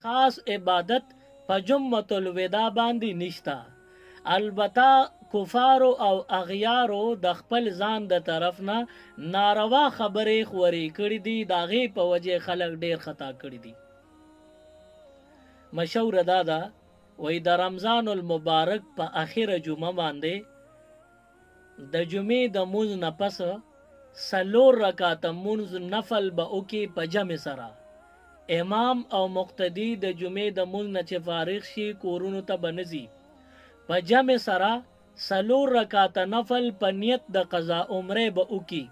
خاص عبادت په جمعة الوداع باندې نشتا. البته کفارو او اغیارو د خپل ځان د طرف نه ناروا خبرې خورې کړي دي، د هغې په وجې خلک ډېر خطا کړي دي. مشوره دا ده وایي د رمضان المبارک په اخره جمعه باندې د جمعې د مونځ نه پس 4 رکعاته مونځ نفل به وکړي په جمع سره. امام او مقتدي د جمعې د مونځ نه چې فارغ شي کورونو ته به نه ځي، په جمع سره 4 رکعاته نفل په نیت د قضا عمرې به وکړي.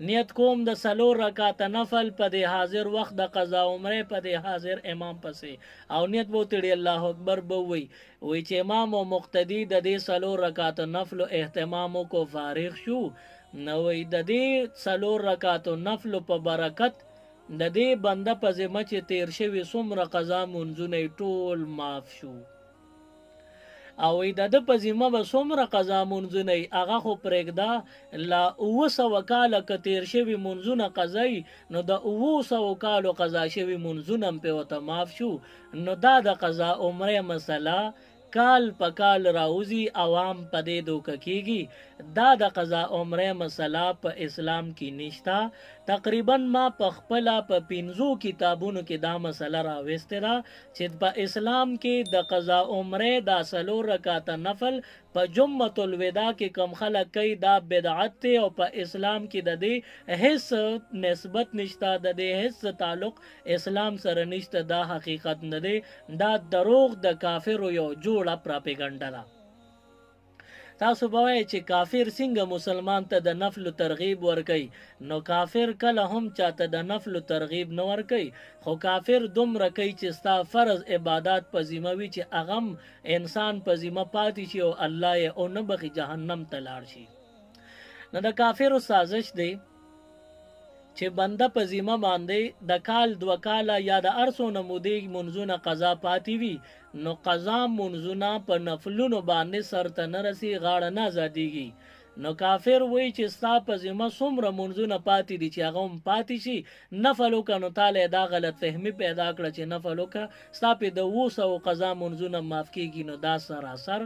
نیت کوم د 4 رکعاته نفل په د حاضر وخت د قضا عمرې په د حاضر امام پسې، او نیت به وتړي الله اکبر به وی چې امام او مقتدي د دې 4 رکعاته نفل اهتمام کو فارغ شو، نو وی د دې 4 رکعاته نفل په برکت د دې بنده په ذمه چې تیر شوي څومره قضا منځونه ټول معاف شو، او د ده په ذمه به څومره قضا منځونه هغه خو پرېږده، لا 900 کاله که تیر شوي منځونه قضایي نو د 900 کالو قضا شوي منځونه هم پې ورته معاف شو. نو دا د قضا عمرې مسله کال په کال راوځي، عوام په دې دوکه کېږي. دا د قضا عمرې مسله په اسلام کې نشته. تقریبا ما په خپله په 5 کتابونو کې دا مسله راوستې ده چې په اسلام کې د قضا عمرې دا 4 رکعاته نفل په جمعة الوداع کې کم خلک کوي دا بدعت دی، او په اسلام کې د دې هیڅ نسبت نشته، د دې هیڅ تعلق اسلام سره نشته. دا حقیقت نه دی، دا دروغ د کافرو یو جوړه پراپیګنډه ده. تاسو به وایئ چې کافر څنګه مسلمان ته د نفل ترغیب ورکوي؟ نو کافر کله هم چاته د نفل ترغیب نه ورکوي، خو کافر دومره کوي چې ستا فرض عبادات په ذمه وي چې هغه انسان په ذمه پاتې شي او الله یې ونه بخي، جهنم ته لاړ شي. نو د کافرو سازش دی چې بنده په ذمه باندې د کال 2 کاله یا د هر څونه مودې منځونه قضا پاتې وي، نو قضا منځونه په نفلونو باندې سرته نه رسي، غاړه نه ازادېږي. نو کافر وایي چې ستا په ذمه څومره منځونه پاتې دي چې هغه هم پاتې شي، نفل وکړه. نو تاله دا غلط فهمي پیدا کړه چې نفل وکړه ستا پې د 900 قضا منځونه معاف کېږي. نو دا سراسر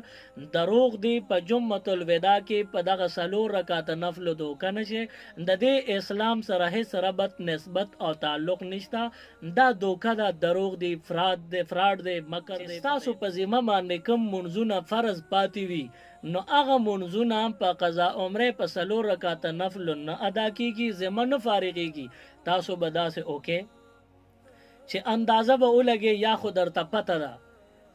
دروغ دی. په جمعة الوداع کې په دغه 4 رکعاته نفلو دوکه نه شي، د دې اسلام سره هېڅ ربط نسبت او تعلق نشته. دا دوکه ده، دروغ دی، فراډ دی، مکر دی. ستاسو په ذمه باندې کوم منځونه فرض پاتې وي، نو هغه منځونه په قضا عمرې په 4 رکعاته نفل نه ادا کېږي، ذمه نه فارغېږي. تاسو به داسې وکړئ چې اندازه به ولګي، یا خو درته پته ده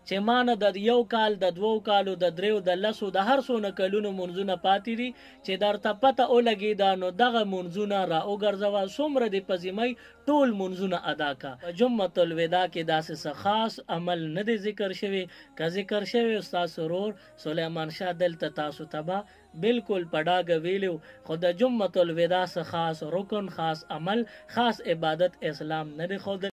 چې ما نه د 1 کال، د 2 کالو، د 3، د 10، د هر څونه کلونو منځونه پاتې دي چې درته پته ولګېده، نو دغه منځونه را وګرځوه، څومره دې په ذمه ټول منځونه ادا کا. په جمعة الوداع کې داسې څه خاص عمل نه دی ذکر شوی. که ذکر شوی ستاسو ورور سلیمان شاه دلته تاسو ته به بالکل په ډاګه ویلو، خو د جمعة الوداع څه خاص رکن، خاص عمل، خاص عبادت اسلام نه دی ښودلی.